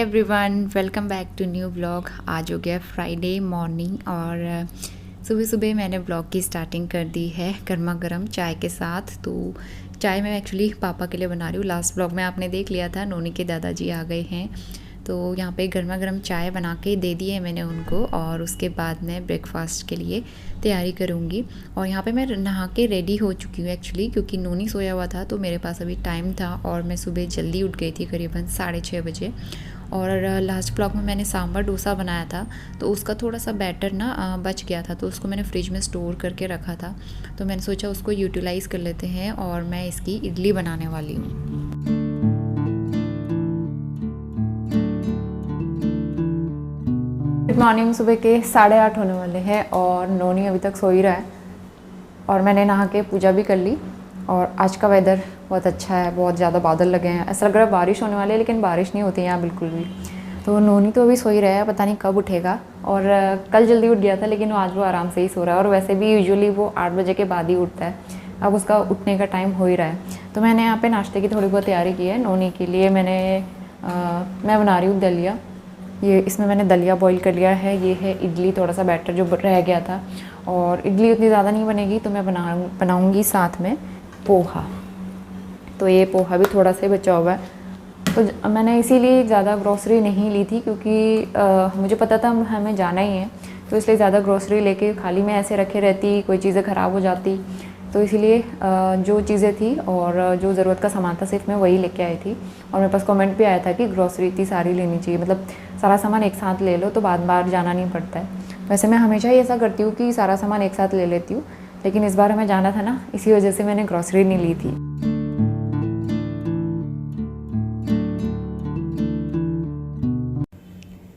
Everyone, welcome back to new vlog. आज हो गया फ्राइडे मॉर्निंग और सुबह सुबह मैंने व्लॉग की स्टार्टिंग कर दी है गर्मा गर्म चाय के साथ। तो चाय मैं एक्चुअली पापा के लिए बना रही हूँ। लास्ट व्लॉग में आपने देख लिया था, नोनी के दादाजी आ गए हैं तो यहाँ पे गर्मा गर्म चाय बना के दे दी है मैंने उनको। और उसके बाद मैं ब्रेकफास्ट के लिए तैयारी करूँगी। और यहाँ पे मैं नहा के रेडी हो चुकी हूँ एक्चुअली, क्योंकि नोनी सोया हुआ था तो मेरे पास अभी टाइम था और मैं सुबह जल्दी उठ गई थी करीबन 6:30 बजे। और लास्ट ब्लॉग में मैंने सांभर डोसा बनाया था तो उसका थोड़ा सा बैटर ना बच गया था, तो उसको मैंने फ्रिज में स्टोर करके रखा था। तो मैंने सोचा उसको यूटिलाइज़ कर लेते हैं और मैं इसकी इडली बनाने वाली हूँ। Good morning. सुबह के 8:30 होने वाले हैं और नोनी अभी तक सो ही रहा है और मैंने नहा के पूजा भी कर ली। और आज का वेदर बहुत अच्छा है, बहुत ज़्यादा बादल लगे हैं, ऐसा लग रहा है बारिश होने वाली है, लेकिन बारिश नहीं होती यहाँ बिल्कुल भी। तो नोनी तो अभी सो ही रहा है, पता नहीं कब उठेगा। और कल जल्दी उठ गया था लेकिन आज वो आराम से ही सो रहा है। और वैसे भी यूजुअली वो 8 बजे के बाद ही उठता है, अब उसका उठने का टाइम हो ही रहा है। तो मैंने यहाँ पे नाश्ते की थोड़ी बहुत तैयारी की है। नोनी के लिए मैं बना रही हूँ दलिया। इसमें मैंने दलिया बॉईल कर लिया है। ये है इडली, थोड़ा सा बैटर जो रह गया था। और इडली उतनी ज़्यादा नहीं बनेगी तो मैं बनाऊँगी साथ में पोहा। तो ये पोहा भी थोड़ा सा बचा हुआ है। तो मैंने इसीलिए ज़्यादा ग्रॉसरी नहीं ली थी, क्योंकि मुझे पता था हमें जाना ही है, तो इसलिए ज़्यादा ग्रॉसरी लेके खाली मैं ऐसे रखे रहती, कोई चीज़ें ख़राब हो जाती। तो इसीलिए जो चीज़ें थी और जो ज़रूरत का सामान था सिर्फ मैं वही लेके आई थी। और मेरे पास कमेंट भी आया था कि ग्रॉसरी इतनी सारी लेनी चाहिए, मतलब सारा सामान एक साथ ले लो तो बार बार जाना नहीं पड़ता है। वैसे मैं हमेशा ही ऐसा करती हूँ कि सारा सामान एक साथ ले लेती हूँ, लेकिन इस बार हमें जाना था ना, इसी वजह से मैंने ग्रॉसरी नहीं ली थी।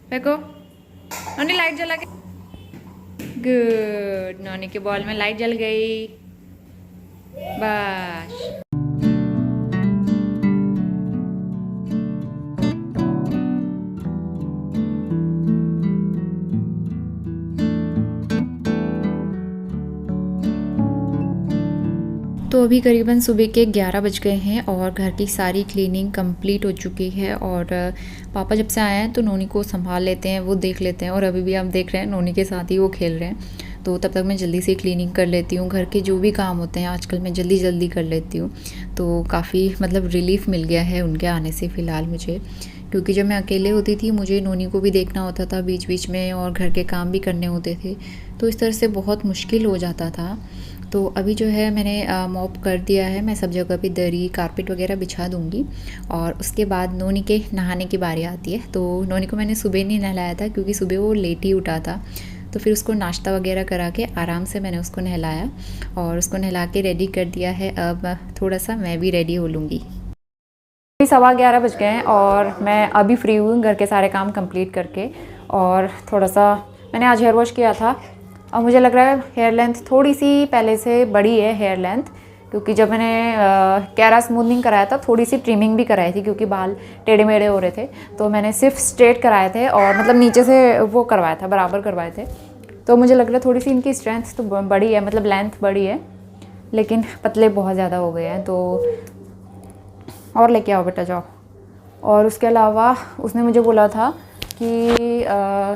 देखो नोनी लाइट जला के, गुड। नोनी के बॉल में लाइट जल गई, बस। तो अभी करीबन सुबह के 11 बज गए हैं और घर की सारी क्लीनिंग कंप्लीट हो चुकी है। और पापा जब से आए हैं तो नोनी को संभाल लेते हैं, वो देख लेते हैं। और अभी भी आप देख रहे हैं नोनी के साथ ही वो खेल रहे हैं। तो तब तक मैं जल्दी से क्लीनिंग कर लेती हूँ। घर के जो भी काम होते हैं आजकल मैं जल्दी जल्दी कर लेती हूँ। तो काफ़ी मतलब रिलीफ़ मिल गया है उनके आने से फ़िलहाल मुझे, क्योंकि जब मैं अकेले होती थी मुझे नोनी को भी देखना होता था बीच बीच में और घर के काम भी करने होते थे, तो इस तरह से बहुत मुश्किल हो जाता था। तो अभी जो है मैंने मॉप कर दिया है। मैं सब जगह पे दरी कारपेट वगैरह बिछा दूँगी। और उसके बाद नोनी के नहाने की बारी आती है। तो नोनी को मैंने सुबह नहीं नहलाया था, क्योंकि सुबह वो लेट ही उठा था। तो फिर उसको नाश्ता वगैरह करा के आराम से मैंने उसको नहलाया और उसको नहला के रेडी कर दिया है। अब थोड़ा सा मैं भी रेडी हो लूँगी। 11:15 बज गए हैं और मैं अभी फ्री हुई घर के सारे काम कंप्लीट करके। और थोड़ा सा मैंने आज हेयर वॉश किया था और मुझे लग रहा है हेयर लेंथ थोड़ी सी पहले से बड़ी है हेयर लेंथ, क्योंकि जब मैंने कैरा स्मूथनिंग कराया था थोड़ी सी ट्रिमिंग भी कराई थी, क्योंकि बाल टेढ़े मेढ़े हो रहे थे। तो मैंने सिर्फ स्ट्रेट कराए थे और मतलब नीचे से वो करवाया था, बराबर करवाए थे। तो मुझे लग रहा है थोड़ी सी इनकी स्ट्रेंथ तो बड़ी है, मतलब लेंथ बड़ी है, लेकिन पतले बहुत ज़्यादा हो गए हैं। तो और लेके आओ बेटा, जाओ। और उसके अलावा उसने मुझे बोला था कि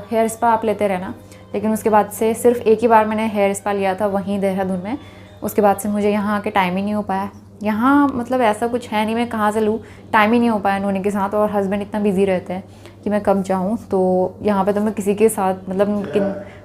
हेयर स्पा आप लेते रहना, लेकिन उसके बाद से सिर्फ एक ही बार मैंने हेयर स्पा लिया था वहीं देहरादून में। उसके बाद से मुझे यहाँ आके टाइम ही नहीं हो पाया। यहाँ मतलब ऐसा कुछ है नहीं, मैं कहाँ से लूँ, टाइम ही नहीं हो पाया नोनी के साथ। और हस्बैंड इतना बिजी रहते हैं कि मैं कब जाऊँ। तो यहाँ पे तो मैं किसी के साथ मतलब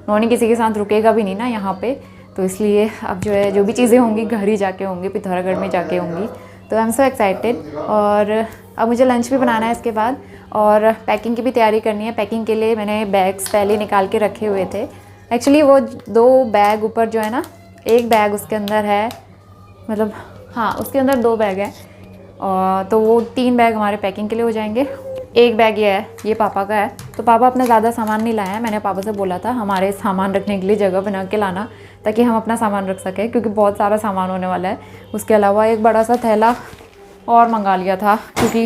नोनी किसी के साथ रुकेगा भी नहीं ना यहाँ पे। तो इसलिए अब जो है जो भी चीज़ें होंगी घर ही जाके होंगी, पिथौरागढ़ में जाके होंगी। तो आई एम सो एक्साइटेड। और अब मुझे लंच भी बनाना है इसके बाद, और पैकिंग की भी तैयारी करनी है। पैकिंग के लिए मैंने बैग्स पहले निकाल के रखे हुए थे। एक्चुअली वो 2 बैग ऊपर जो है ना, एक बैग उसके अंदर है, मतलब हाँ उसके अंदर 2 बैग हैं। और तो वो 3 बैग हमारे पैकिंग के लिए हो जाएंगे। एक बैग ये है, ये पापा का है। तो पापा अपना ज़्यादा सामान नहीं लाया है। मैंने पापा से बोला था हमारे सामान रखने के लिए जगह बना के लाना, ताकि हम अपना सामान रख सकें, क्योंकि बहुत सारा सामान होने वाला है। उसके अलावा एक बड़ा सा थैला और मंगा लिया था, क्योंकि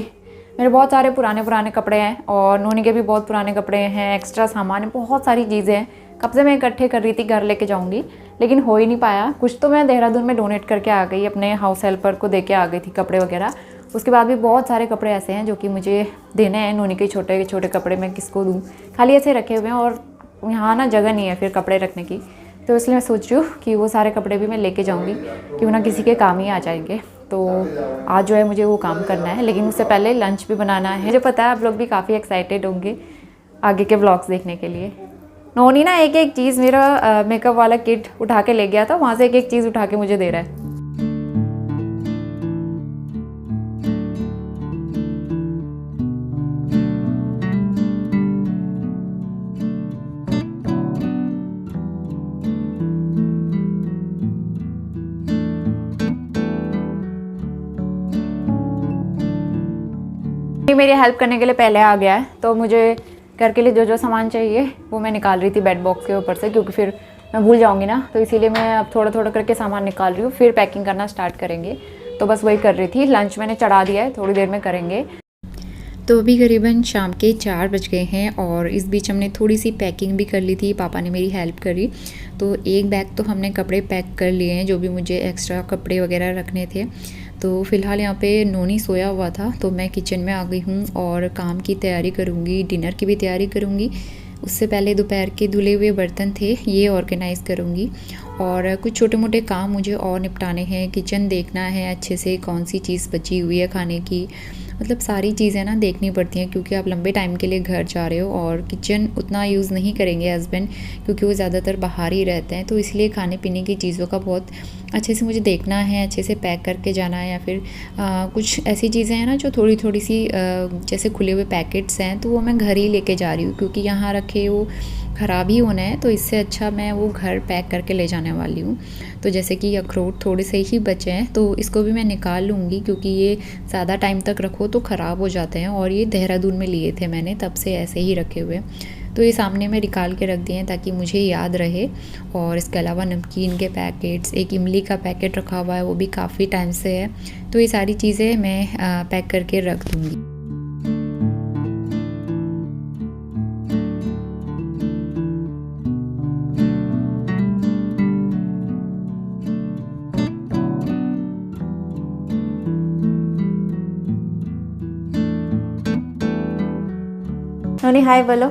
मेरे बहुत सारे पुराने कपड़े हैं और नोनी के भी बहुत पुराने कपड़े हैं, एक्स्ट्रा सामान है, बहुत सारी चीज़ें हैं। कब से मैं इकट्ठे कर रही थी घर लेके जाऊंगी, लेकिन हो ही नहीं पाया। कुछ तो मैं देहरादून में डोनेट करके आ गई, अपने हाउस हेल्पर को दे के आ गई थी कपड़े वगैरह। उसके बाद भी बहुत सारे कपड़े ऐसे हैं जो कि मुझे देने हैं। नोनी के छोटे छोटे कपड़े मैं किसको दूँ, खाली ऐसे रखे हुए हैं और यहाँ ना जगह नहीं है फिर कपड़े रखने की, तो इसलिए मैं सोच रही हूँ कि वो सारे कपड़े भी मैं लेके जाऊँगी, क्यों ना किसी के काम ही आ जाएंगे। तो आज जो है मुझे वो काम करना है, लेकिन उससे पहले लंच भी बनाना है। मुझे पता है आप लोग भी काफ़ी एक्साइटेड होंगे आगे के व्लॉग्स देखने के लिए। नोनी ना एक एक चीज़, मेरा मेकअप वाला किट उठा के ले गया था, वहाँ से एक एक चीज़ उठा के मुझे दे रहा है। मेरी हेल्प करने के लिए पहले आ गया है, तो मुझे घर के लिए जो जो सामान चाहिए वो मैं निकाल रही थी बेड बॉक्स के ऊपर से, क्योंकि फिर मैं भूल जाऊंगी ना, तो इसीलिए मैं अब थोड़ा थोड़ा करके सामान निकाल रही हूँ, फिर पैकिंग करना स्टार्ट करेंगे। तो बस वही कर रही थी। लंच मैंने चढ़ा दिया है, थोड़ी देर में करेंगे। तो अभी करीबन शाम के 4 बज गए हैं और इस बीच हमने थोड़ी सी पैकिंग भी कर ली थी, पापा ने मेरी हेल्प करी। तो एक बैग तो हमने कपड़े पैक कर लिए हैं, जो भी मुझे एक्स्ट्रा कपड़े वगैरह रखने थे। तो फ़िलहाल यहाँ पे नोनी सोया हुआ था, तो मैं किचन में आ गई हूँ और काम की तैयारी करूँगी, डिनर की भी तैयारी करूँगी। उससे पहले दोपहर के धुले हुए बर्तन थे, ये ऑर्गेनाइज़ करूँगी और कुछ छोटे मोटे काम मुझे और निपटाने हैं। किचन देखना है अच्छे से, कौन सी चीज़ बची हुई है खाने की, मतलब सारी चीज़ें ना देखनी पड़ती हैं, क्योंकि आप लंबे टाइम के लिए घर जा रहे हो और किचन उतना यूज़ नहीं करेंगे हस्बैंड, क्योंकि वो ज़्यादातर बाहर ही रहते हैं। तो इसलिए खाने पीने की चीज़ों का बहुत अच्छे से मुझे देखना है, अच्छे से पैक करके जाना है। या फिर कुछ ऐसी चीज़ें हैं ना जो थोड़ी थोड़ी सी जैसे खुले हुए पैकेट्स हैं, तो वो मैं घर ही लेके जा रही हूँ, क्योंकि यहाँ रखे वो ख़राब ही होना है। तो इससे अच्छा मैं वो घर पैक करके ले जाने वाली हूँ। तो जैसे कि अखरोट थोड़े से ही बचे हैं, तो इसको भी मैं निकाल लूँगी, क्योंकि ये ज़्यादा टाइम तक रखो तो ख़राब हो जाते हैं। और ये देहरादून में लिए थे मैंने, तब से ऐसे ही रखे हुए। तो ये सामने में निकाल के रख दिए हैं ताकि मुझे याद रहे। और इसके अलावा नमकीन के पैकेट्स, एक इमली का पैकेट रखा हुआ है, वो भी काफ़ी टाइम से है। तो ये सारी चीज़ें मैं पैक करके रख दूँगी। नोनी हाय बोलो।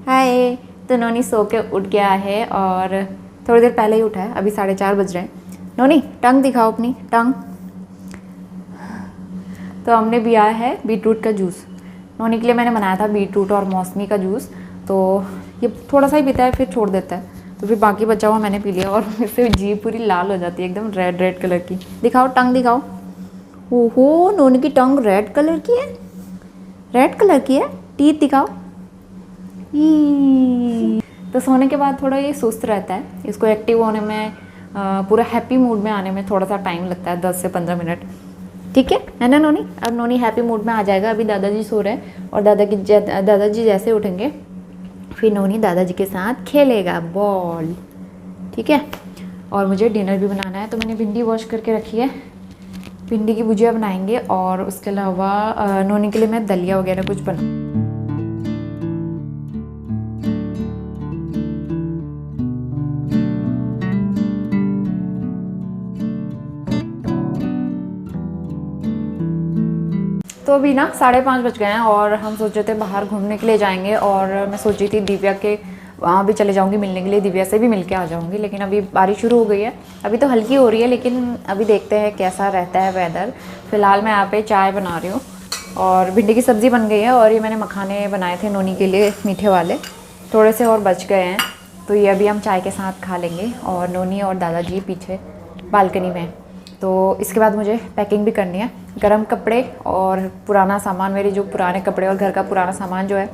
हाय। तो नोनी सो के उठ गया है और थोड़ी देर पहले ही उठा है, अभी 4:30 बज रहे हैं। नोनी टंग दिखाओ अपनी टंग। तो हमने पिया है बीटरूट का जूस। नोनी के लिए मैंने बनाया था बीटरूट और मौसमी का जूस। तो ये थोड़ा सा ही पीता है, फिर छोड़ देता है, तो फिर बाकी बचा हुआ मैंने पी लिया। और इससे जीभ पूरी लाल हो जाती है, एकदम रेड रेड कलर की। दिखाओ टंग दिखाओ। ओहो, नोनी की टंग रेड कलर की है, रेड कलर की है। टीथ दिखाओ। तो सोने के बाद थोड़ा ये सुस्त रहता है, इसको एक्टिव होने में, पूरा हैप्पी मूड में आने में थोड़ा सा टाइम लगता है, 10 से 15 मिनट। ठीक है ना नोनी? अब नोनी हैप्पी मूड में आ जाएगा। अभी दादाजी सो रहे हैं और दादाजी जैसे उठेंगे फिर नोनी दादाजी के साथ खेलेगा बॉल। ठीक है। और मुझे डिनर भी बनाना है, तो मैंने भिंडी वॉश करके रखी है, भिंडी की भुजिया बनाएंगे। और उसके अलावा नोनी के लिए मैं दलिया वगैरह कुछ बना। तो अभी ना 5:30 बज गए हैं और हम सोच रहे थे बाहर घूमने के लिए जाएंगे। और मैं सोच रही थी दिव्या के वहाँ भी चले जाऊँगी मिलने के लिए, दिव्या से भी मिल के आ जाऊँगी। लेकिन अभी बारिश शुरू हो गई है, अभी तो हल्की हो रही है, लेकिन अभी देखते हैं कैसा रहता है वेदर। फ़िलहाल मैं यहाँ पे चाय बना रही हूँ और भिंडी की सब्ज़ी बन गई है। और ये मैंने मखाने बनाए थे नोनी के लिए, मीठे वाले, थोड़े से और बच गए हैं, तो ये अभी हम चाय के साथ खा लेंगे। और नोनी और दादाजी पीछे बालकनी में। तो इसके बाद मुझे पैकिंग भी करनी है, गर्म कपड़े और पुराना सामान, मेरे जो पुराने कपड़े और घर का पुराना सामान जो है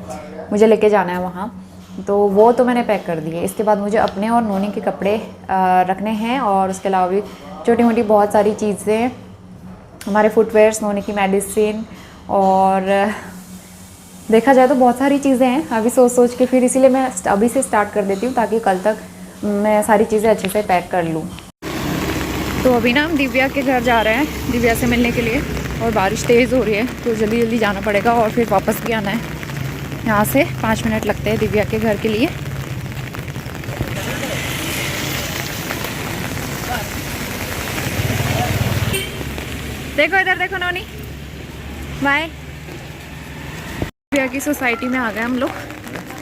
मुझे लेके जाना है वहाँ, तो वो तो मैंने पैक कर दिए। इसके बाद मुझे अपने और नोनी के कपड़े रखने हैं। और उसके अलावा भी छोटी मोटी बहुत सारी चीज़ें, हमारे फुटवेयर्स, नोनी की मेडिसिन, और देखा जाए तो बहुत सारी चीज़ें हैं। अभी सोच के फिर इसीलिए मैं अभी से स्टार्ट कर देती हूँ, ताकि कल तक मैं सारी चीज़ें अच्छे से पैक कर लूँ। तो अभी ना हम दिव्या के घर जा रहे हैं, दिव्या से मिलने के लिए। और बारिश तेज़ हो रही है, तो जल्दी जल्दी जाना पड़ेगा और फिर वापस भी आना है। यहाँ से 5 मिनट लगते हैं दिव्या के घर के लिए। देखो इधर देखो नोनी, बाय। दिव्या की सोसाइटी में आ गए हम लोग।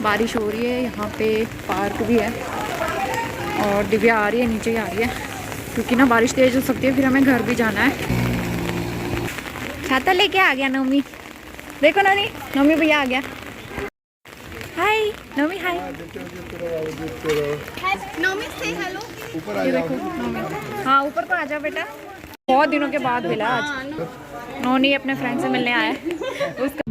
बारिश हो रही है, यहाँ पे पार्क भी है और दिव्या आ रही है, नीचे ही आ रही है क्योंकि ना बारिश तेज हो सकती है, फिर हमें घर भी जाना है। छाता लेके आ गया नवमी। देखो नवनी, नवमी भैया आ गया। हाय नवमी, हाय नवमी से हेलो। ये देखो नवमी। हाँ ऊपर तो आ जाओ बेटा, बहुत दिनों के बाद मिला आज। नोनी अपने फ्रेंड से मिलने आया है उसका।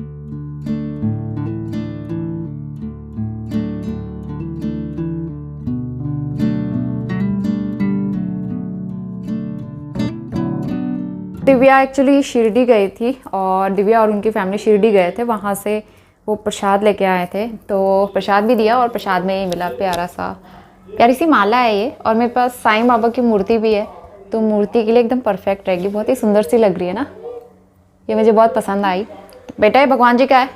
दिव्या एक्चुअली शिरडी गई थी और दिव्या और उनकी फैमिली शिरडी गए थे, वहाँ से वो प्रसाद लेके आए थे, तो प्रसाद भी दिया और प्रसाद में ये मिला प्यारी सी माला है ये। और मेरे पास साईं बाबा की मूर्ति भी है, तो मूर्ति के लिए एकदम परफेक्ट रहेगी, बहुत ही सुंदर सी लग रही है ना, ये मुझे बहुत पसंद आई। बेटा ये भगवान जी का है,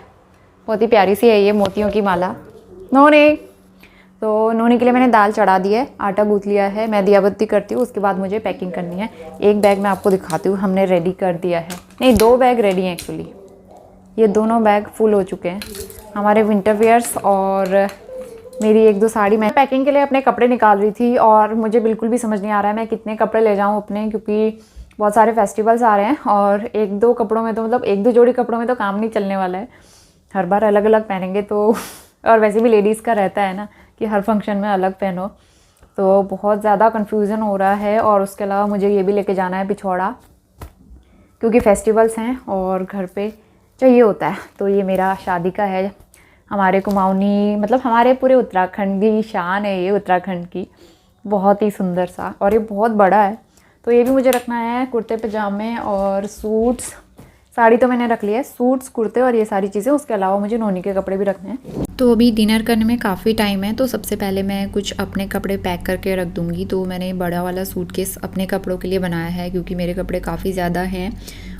बहुत ही प्यारी सी है ये मोतियों की माला। नोनी, तो नोनी के लिए मैंने दाल चढ़ा दी है, आटा गूँथ लिया है, मैं दिया बत्ती करती हूँ, उसके बाद मुझे पैकिंग करनी है। एक बैग मैं आपको दिखाती हूँ, हमने रेडी कर दिया है, नहीं 2 बैग रेडी हैं एक्चुअली, ये दोनों बैग फुल हो चुके हैं हमारे विंटर वेयर्स और मेरी 1-2 साड़ी। मैं पैकिंग के लिए अपने कपड़े निकाल रही थी और मुझे बिल्कुल भी समझ नहीं आ रहा है मैं कितने कपड़े ले जाऊँ अपने, क्योंकि बहुत सारे फेस्टिवल्स आ रहे हैं और 1-2 कपड़ों में तो मतलब 1-2 जोड़ी कपड़ों में तो काम नहीं चलने वाला है, हर बार अलग अलग पहनेंगे तो और वैसे भी लेडीज़ का रहता है ना कि हर फंक्शन में अलग पहनो, तो बहुत ज़्यादा कन्फ्यूज़न हो रहा है। और उसके अलावा मुझे ये भी लेके जाना है पिछौड़ा, क्योंकि फेस्टिवल्स हैं और घर पे चाहिए होता है। तो ये मेरा शादी का है, हमारे कुमाऊनी मतलब हमारे पूरे उत्तराखंड की शान है ये, उत्तराखंड की, बहुत ही सुंदर सा, और ये बहुत बड़ा है। तो ये भी मुझे रखना है, कुर्ते पजामे और सूट्स, साड़ी तो मैंने रख लिया है, सूट्स कुर्ते और ये सारी चीज़ें। उसके अलावा मुझे नोनी के कपड़े भी रखने हैं। तो अभी डिनर करने में काफ़ी टाइम है, तो सबसे पहले मैं कुछ अपने कपड़े पैक करके रख दूँगी। तो मैंने बड़ा वाला सूटकेस अपने कपड़ों के लिए बनाया है, क्योंकि मेरे कपड़े काफ़ी ज़्यादा हैं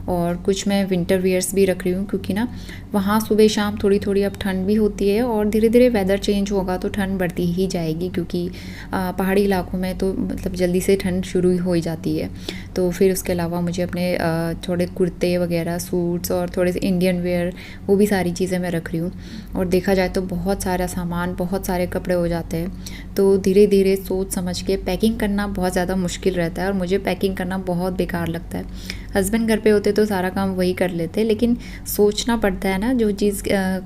और कुछ मैं विंटर वियर्स भी रख रही हूँ, क्योंकि ना वहाँ सुबह शाम थोड़ी थोड़ी अब ठंड भी होती है और धीरे धीरे वेदर चेंज होगा तो ठंड बढ़ती ही जाएगी, क्योंकि पहाड़ी इलाकों में तो मतलब जल्दी से ठंड शुरू हो ही जाती है। तो फिर उसके अलावा मुझे अपने थोड़े कुर्ते वगैरह, सूट्स और थोड़े से इंडियन वेयर, वो भी सारी चीज़ें मैं रख रही हूँ। और देखा जाए तो बहुत सारा सामान, बहुत सारे कपड़े हो जाते हैं, तो धीरे धीरे सोच समझ के पैकिंग करना बहुत ज़्यादा मुश्किल रहता है और मुझे पैकिंग करना बहुत बेकार लगता है। हस्बैंड घर पे होते तो सारा काम वही कर लेते, लेकिन सोचना पड़ता है ना जो चीज़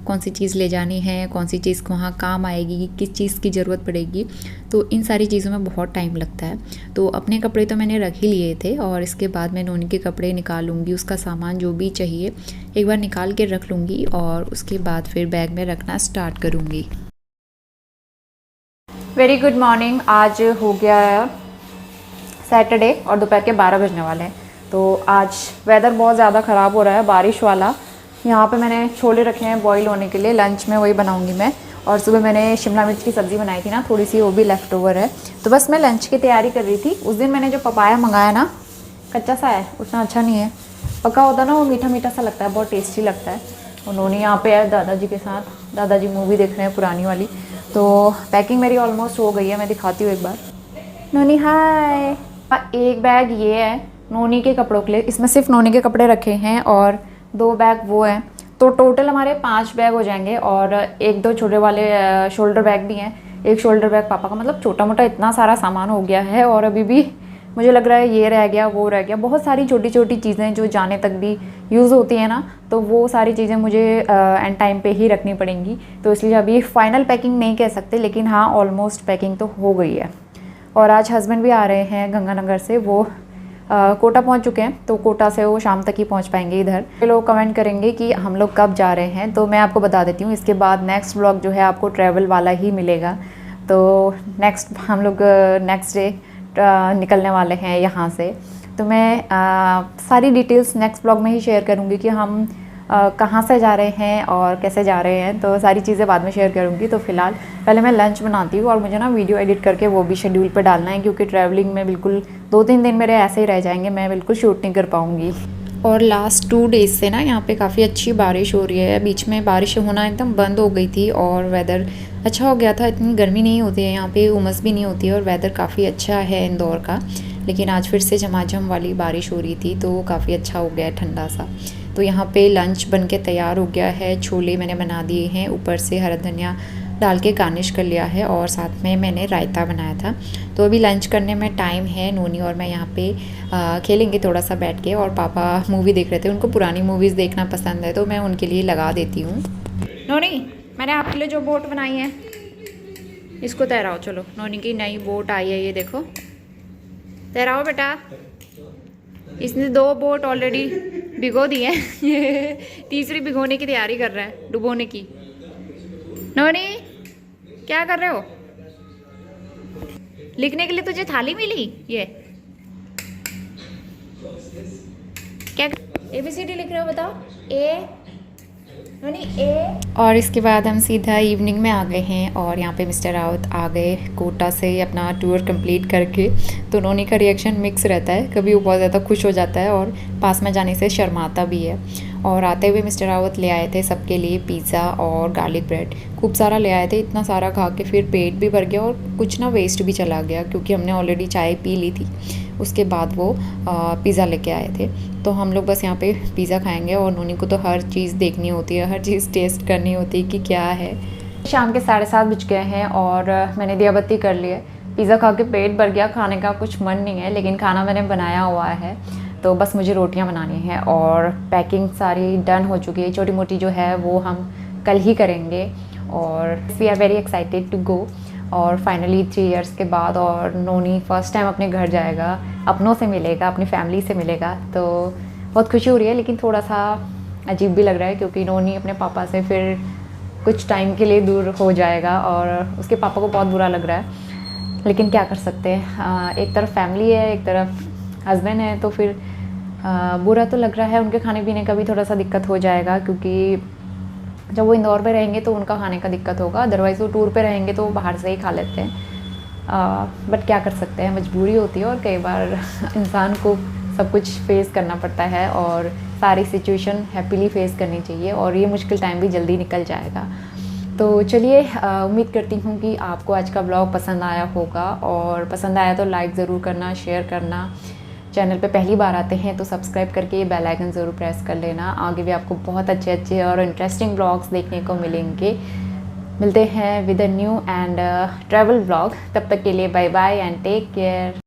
कौन सी चीज़ ले जानी है, कौन सी चीज़ वहाँ काम आएगी, किस चीज़ की ज़रूरत पड़ेगी, तो इन सारी चीज़ों में बहुत टाइम लगता है। तो अपने कपड़े तो मैंने रख ही लिए थे और इसके बाद मैं नोनी के कपड़े निकालूंगी, उसका सामान जो भी चाहिए एक बार निकाल के रख लूँगी और उसके बाद फिर बैग में रखना स्टार्ट करूँगी। Very good morning. आज हो गया सैटरडे और दोपहर के 12 बजने वाले हैं। तो आज वेदर बहुत ज़्यादा ख़राब हो रहा है, बारिश वाला। यहाँ पे मैंने छोले रखे हैं बॉईल होने के लिए, लंच में वही बनाऊँगी मैं। और सुबह मैंने शिमला मिर्च की सब्ज़ी बनाई थी ना, थोड़ी सी वो भी लेफ़्ट ओवर है, तो बस मैं लंच की तैयारी कर रही थी। उस दिन मैंने जो पपाया मंगाया ना, कच्चा सा है, उतना अच्छा नहीं है, पका होता ना वो मीठा मीठा सा लगता है, बहुत टेस्टी लगता है। उन्होंने यहाँ पे है दादाजी के साथ, दादाजी मूवी देख रहे हैं पुरानी वाली। तो पैकिंग मेरी ऑलमोस्ट हो गई है, मैं दिखाती हूँ एक बार। नोनी हाय। एक बैग ये है नोनी के कपड़ों के लिए, इसमें सिर्फ नोनी के कपड़े रखे हैं और 2 बैग वो हैं, तो टोटल हमारे 5 बैग हो जाएंगे। और 1-2 छोटे वाले शोल्डर बैग भी हैं, एक शोल्डर बैग पापा का, मतलब छोटा मोटा इतना सारा सामान हो गया है। और अभी भी मुझे लग रहा है ये रह गया, वो रह गया, बहुत सारी छोटी छोटी चीज़ें जो जाने तक भी यूज़ होती हैं ना, तो वो सारी चीज़ें मुझे एंड टाइम पे ही रखनी पड़ेंगी। तो इसलिए अभी फाइनल पैकिंग नहीं कह सकते, लेकिन हाँ ऑलमोस्ट पैकिंग तो हो गई है। और आज हस्बैंड भी आ रहे हैं गंगानगर से, वो कोटा पहुंच चुके हैं, तो कोटा से वो शाम तक ही पहुंच पाएंगे इधर। लोग कमेंट करेंगे कि हम लोग कब जा रहे हैं, तो मैं आपको बता देती हूँ, इसके बाद नेक्स्ट व्लॉग जो है आपको ट्रैवल वाला ही मिलेगा। तो नेक्स्ट हम लोग नेक्स्ट डे निकलने वाले हैं यहाँ से। तो मैं सारी डिटेल्स नेक्स्ट व्लॉग में ही शेयर करूँगी कि हम कहाँ से जा रहे हैं और कैसे जा रहे हैं, तो सारी चीज़ें बाद में शेयर करूँगी। तो फ़िलहाल पहले मैं लंच बनाती हूँ और मुझे ना वीडियो एडिट करके वो भी शेड्यूल पे डालना है, क्योंकि ट्रैवलिंग में बिल्कुल 2-3 दिन मेरे ऐसे ही रह जाएंगे, मैं बिल्कुल शूट नहीं कर पाऊँगी। और लास्ट 2 डेज़ से ना यहाँ पे काफ़ी अच्छी बारिश हो रही है, बीच में बारिश होना एकदम बंद हो गई थी और वेदर अच्छा हो गया था, इतनी गर्मी नहीं होती है यहाँ पे, उमस भी नहीं होती है और वेदर काफ़ी अच्छा है इंदौर का। लेकिन आज फिर से झमाझम वाली बारिश हो रही थी, तो वो काफ़ी अच्छा हो गया है, ठंडा सा। तो यहाँ पे लंच बन के तैयार हो गया है। छोले मैंने बना दिए हैं, ऊपर से हरा धनिया डाल के गार्निश कर लिया है और साथ में मैंने रायता बनाया था। तो अभी लंच करने में टाइम है। नोनी और मैं यहाँ पे खेलेंगे थोड़ा सा बैठ के, और पापा मूवी देख रहे थे। उनको पुरानी मूवीज़ देखना पसंद है तो मैं उनके लिए लगा देती हूँ। नोनी, मैंने आपके लिए जो बोट बनाई है इसको तैराओ। चलो, नोनी की नई बोट आई है, ये देखो। तैराओ बेटा। इसने 2 बोट ऑलरेडी भिगो दी है। तीसरी भिगोने की तैयारी कर रहा है, डुबोने की। नोनी, क्या कर रहे हो? लिखने के लिए तुझे थाली मिली? ये क्या ABCD लिख रहे हो बताओ? ए नोनी, ए। और इसके बाद हम सीधा इवनिंग में आ गए हैं और यहाँ पे मिस्टर रावत आ गए कोटा से अपना टूर कंप्लीट करके। तो नोनी का रिएक्शन मिक्स रहता है, कभी वो बहुत ज़्यादा खुश हो जाता है और पास में जाने से शर्माता भी है। और आते हुए मिस्टर रावत ले आए थे सबके लिए पिज़्ज़ा और गार्लिक ब्रेड। खूब सारा ले आए थे, इतना सारा खा के फिर पेट भी भर गया और कुछ ना वेस्ट भी चला गया, क्योंकि हमने ऑलरेडी चाय पी ली थी। उसके बाद वो पिज़्ज़ा लेके आए थे। तो हम लोग बस यहाँ पे पिज़्ज़ा खाएंगे और नोनी को तो हर चीज़ देखनी होती है, हर चीज़ टेस्ट करनी होती है कि क्या है। शाम के 7:30 बज गए हैं और मैंने दिया बत्ती कर ली है। पिज़्ज़ा खा के पेट भर गया, खाने का कुछ मन नहीं है, लेकिन खाना मैंने बनाया हुआ है। तो बस मुझे रोटियां बनानी है और पैकिंग सारी डन हो चुकी है। छोटी मोटी जो है वो हम कल ही करेंगे और we are very excited to go. और फाइनली 3 इयर्स के बाद और नोनी फर्स्ट टाइम अपने घर जाएगा, अपनों से मिलेगा, अपनी फैमिली से मिलेगा। तो बहुत खुशी हो रही है, लेकिन थोड़ा सा अजीब भी लग रहा है, क्योंकि नोनी अपने पापा से फिर कुछ टाइम के लिए दूर हो जाएगा और उसके पापा को बहुत बुरा लग रहा है। लेकिन क्या कर सकते हैं, एक तरफ फैमिली है, एक तरफ हस्बैंड है, तो फिर बुरा तो लग रहा है। उनके खाने पीने का भी थोड़ा सा दिक्कत हो जाएगा, क्योंकि जब वो इंदौर पे रहेंगे तो उनका खाने का दिक्कत होगा, अदरवाइज़ वो टूर पे रहेंगे तो वो बाहर से ही खा लेते हैं। बट क्या कर सकते हैं, मजबूरी होती है और कई बार इंसान को सब कुछ फेस करना पड़ता है और सारी सिचुएशन हैप्पीली फेस करनी चाहिए और ये मुश्किल टाइम भी जल्दी निकल जाएगा। तो चलिए, उम्मीद करती हूँ कि आपको आज का व्लॉग पसंद आया होगा, और पसंद आया तो लाइक ज़रूर करना, शेयर करना। चैनल पे पहली बार आते हैं तो सब्सक्राइब करके बेल आइकन ज़रूर प्रेस कर लेना। आगे भी आपको बहुत अच्छे अच्छे और इंटरेस्टिंग व्लॉग्स देखने को मिलेंगे। मिलते हैं with a new and travel vlog. तब तक के लिए bye bye and take care.